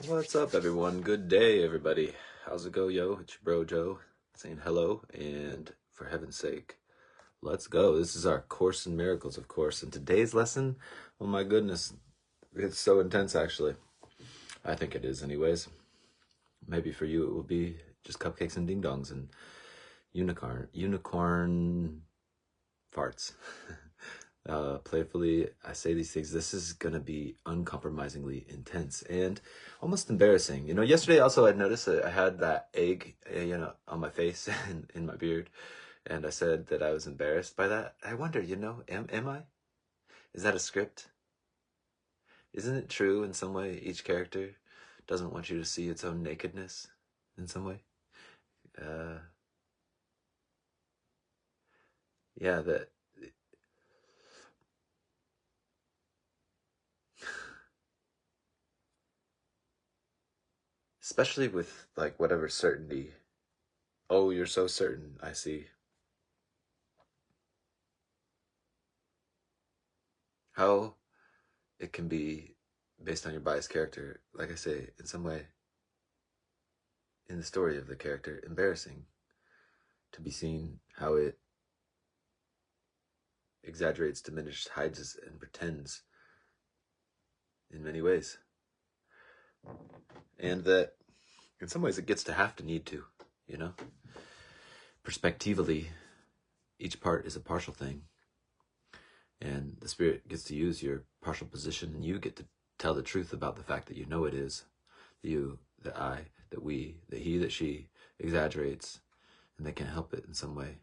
What's up, everyone? Good day, everybody. How's it go, yo? It's your bro, Joe, saying hello. And for heaven's sake, let's go. This is our Course in Miracles, of course. And today's lesson, oh my goodness, it's so intense, actually. I think it is, anyways. Maybe for you, it will be just cupcakes and ding dongs and unicorn farts. Playfully, I say these things. This is going to be uncompromisingly intense and almost embarrassing. Yesterday also I noticed that I had that egg, on my face and in my beard. And I said that I was embarrassed by that. I wonder, am I? Is that a script? Isn't it true in some way each character doesn't want you to see its own nakedness in some way? Yeah, that especially with like whatever certainty. Oh, you're so certain, I see. How it can be based on your biased character, like I say, in some way, in the story of the character, embarrassing to be seen how it exaggerates, diminishes, hides, and pretends in many ways. And that in some ways it gets to have to need to, you know? Perspectively, each part is a partial thing. And the spirit gets to use your partial position, and you get to tell the truth about the fact that you know it is. The you, the I, that we, that he, that she exaggerates, and they can't help it in some way.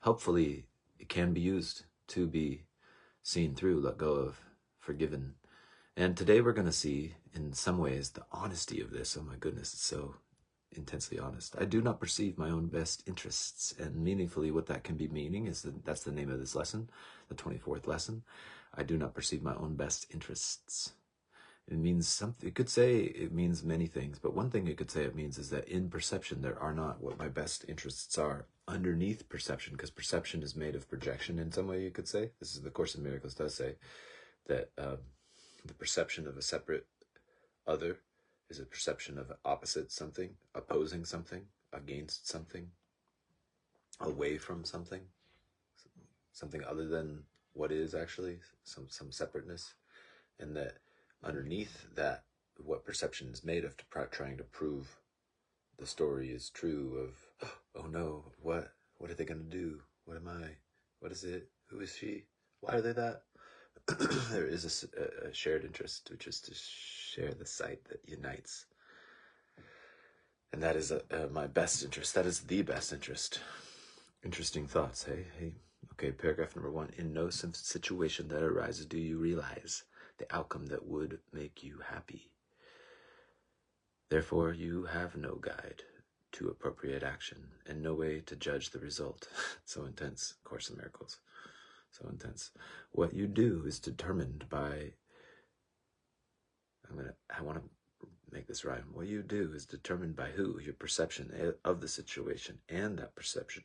Helpfully, it can be used to be seen through, let go of, forgiven. And today we're going to see, in some ways, the honesty of this. Oh my goodness, it's so intensely honest. I do not perceive my own best interests, and meaningfully what that can be meaning is that's the name of this lesson, the 24th lesson. I do not perceive my own best interests. It means something. It could say it means many things, but one thing it could say it means is that in perception there are not what my best interests are underneath perception, because perception is made of projection in some way, you could say. This is the Course in Miracles does say that the perception of a separate other is a perception of opposite something, opposing something, against something, away from something, something other than what is actually, some separateness. And that underneath that, what perception is made of trying to prove the story is true of, oh no, what are they going to do? What am I? What is it? Who is she? Why are they that? There is a shared interest, which is to share the sight that unites. And that is my best interest. That is the best interest. Interesting thoughts, hey. Okay, paragraph number 1. In no situation that arises do you realize the outcome that would make you happy. Therefore, you have no guide to appropriate action and no way to judge the result. So intense, Course in Miracles. So intense. What you do is determined by, I want to make this rhyme. What you do is determined by who, your perception of the situation, and that perception.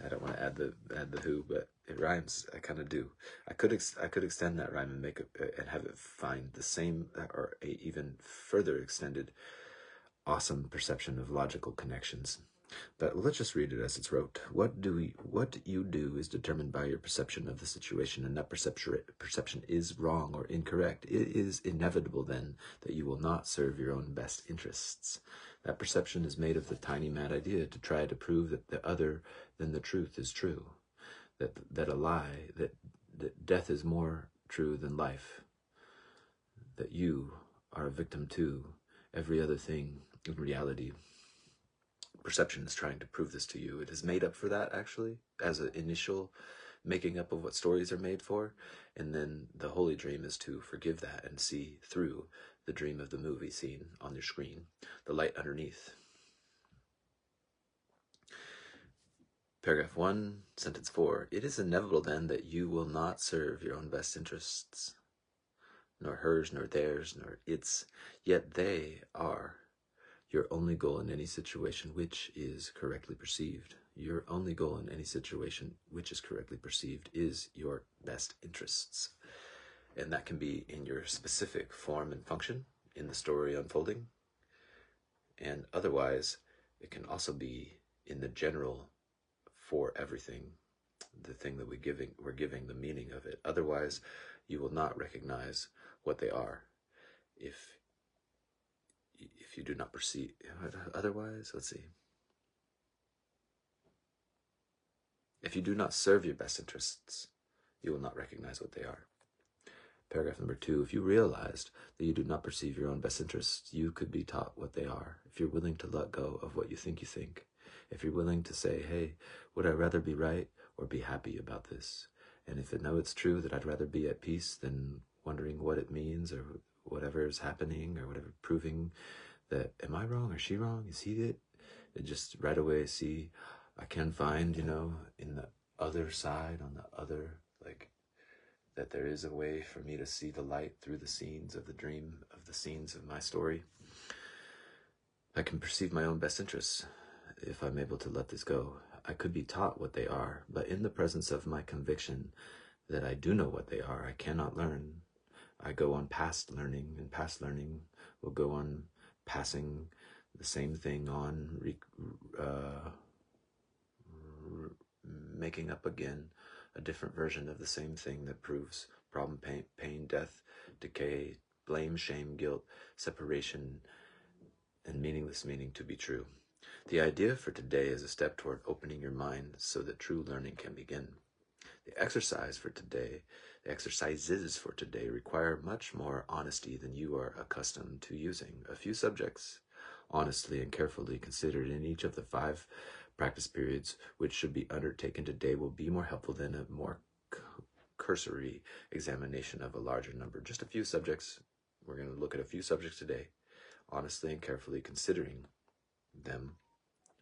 I don't want to add the who, but it rhymes. I kind of do. I could extend that rhyme and make it and have it find the same or a even further extended awesome perception of logical connections. But let's just read it as it's wrote. What you do is determined by your perception of the situation, and that perception is wrong or incorrect. It is inevitable then that you will not serve your own best interests. That perception is made of the tiny mad idea to try to prove that the other than the truth is true, that a lie, that death is more true than life, that you are a victim to every other thing in reality. Perception is trying to prove this to you. It is made up for that, actually, as an initial making up of what stories are made for. And then the holy dream is to forgive that and see through the dream of the movie scene on your screen, the light underneath. Paragraph 1, sentence 4. It is inevitable then that you will not serve your own best interests, nor hers, nor theirs, nor its, yet they are your only goal in any situation which is correctly perceived. Your only goal in any situation which is correctly perceived is your best interests. And that can be in your specific form and function in the story unfolding. And otherwise, it can also be in the general for everything, the thing that we're giving the meaning of it. Otherwise, you will not recognize what they are. If you do not perceive, otherwise, let's see. If you do not serve your best interests, you will not recognize what they are. Paragraph number 2, if you realized that you do not perceive your own best interests, you could be taught what they are. If you're willing to let go of what you think, if you're willing to say, hey, would I rather be right or be happy about this? And if I know it's true that I'd rather be at peace than wondering what it means or whatever is happening or whatever, proving that, am I wrong or she wrong? Is he it? And just right away see, I can find, in the other side, on the other, that there is a way for me to see the light through the scenes of the dream, of the scenes of my story. I can perceive my own best interests if I'm able to let this go. I could be taught what they are, but in the presence of my conviction that I do know what they are, I cannot learn. I go on past learning, and past learning will go on passing the same thing on, making up again a different version of the same thing that proves problem, pain, death, decay, blame, shame, guilt, separation, and meaningless meaning to be true. The idea for today is a step toward opening your mind so that true learning can begin. The exercises for today require much more honesty than you are accustomed to using. A few subjects, honestly and carefully considered in each of the 5 practice periods which should be undertaken today, will be more helpful than a more cursory examination of a larger number. Just a few subjects. We're going to look at a few subjects today, honestly and carefully considering them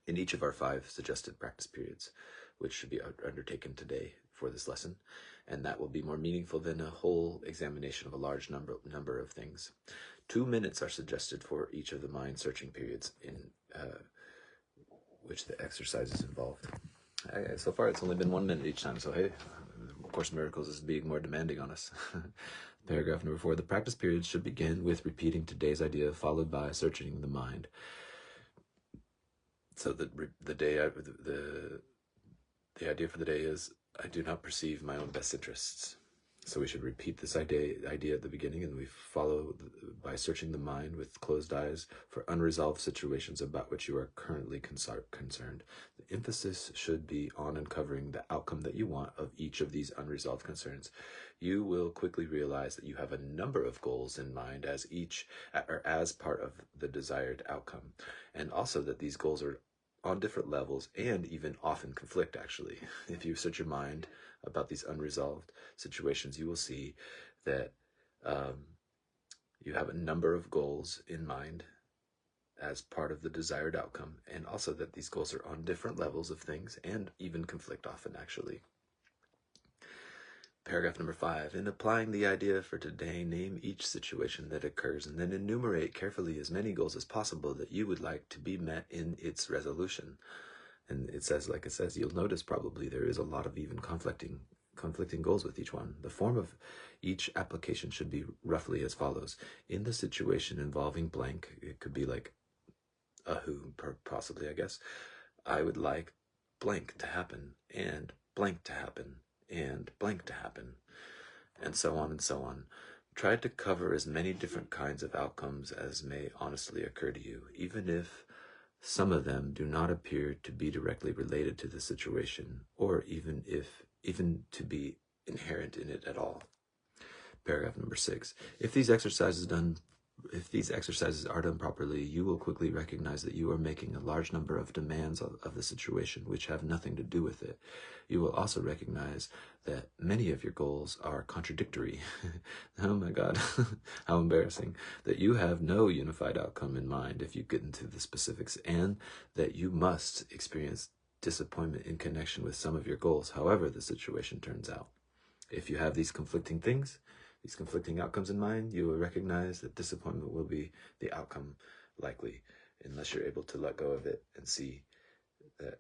in each of our 5 suggested practice periods, which should be undertaken today for this lesson. And that will be more meaningful than a whole examination of a large number of things. 2 minutes are suggested for each of the mind-searching periods in which the exercise is involved. So far, it's only been 1 minute each time, so hey, Course in Miracles is being more demanding on us. Paragraph number 4, the practice period should begin with repeating today's idea, followed by searching the mind. So the idea for the day is, I do not perceive my own best interests. So we should repeat this idea at the beginning, and we follow by searching the mind with closed eyes for unresolved situations about which you are currently concerned. The emphasis should be on uncovering the outcome that you want of each of these unresolved concerns. You will quickly realize that you have a number of goals in mind as part of the desired outcome, and also that these goals are on different levels and even often conflict, actually. If you search your mind about these unresolved situations, you will see that you have a number of goals in mind as part of the desired outcome, and also that these goals are on different levels of things and even conflict often, actually. Paragraph number 5, in applying the idea for today, name each situation that occurs and then enumerate carefully as many goals as possible that you would like to be met in its resolution. And it says, you'll notice probably there is a lot of even conflicting goals with each one. The form of each application should be roughly as follows. In the situation involving blank, it could be like a who, possibly, I guess. I would like blank to happen, and blank to happen, and blank to happen, and so on and so on. Try to cover as many different kinds of outcomes as may honestly occur to you, even if some of them do not appear to be directly related to the situation, or even to be inherent in it at all. Paragraph number 6. If these exercises are done properly, you will quickly recognize that you are making a large number of demands of the situation which have nothing to do with it. You will also recognize that many of your goals are contradictory. Oh my God, how embarrassing. That you have no unified outcome in mind if you get into the specifics, and that you must experience disappointment in connection with some of your goals, however the situation turns out. If you have these conflicting outcomes in mind, you will recognize that disappointment will be the outcome likely, unless you're able to let go of it and see that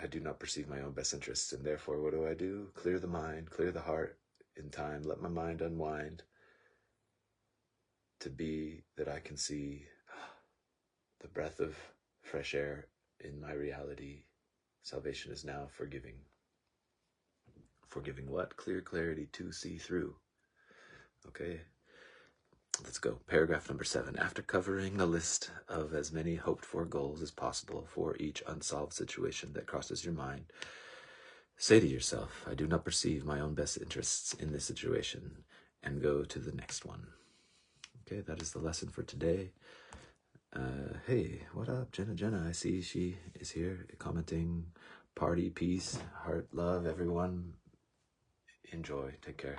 I do not perceive my own best interests, and therefore what do? Clear the mind, clear the heart, in time. Let my mind unwind to be that I can see the breath of fresh air in my reality. Salvation is now forgiving. Forgiving what? Clear clarity to see through. Okay, let's go. Paragraph number 7. After covering a list of as many hoped-for goals as possible for each unsolved situation that crosses your mind, say to yourself, I do not perceive my own best interests in this situation, and go to the next one. Okay, that is the lesson for today. Hey, what up, Jenna? I see she is here commenting. Party, peace, heart, love, everyone. Enjoy. Take care.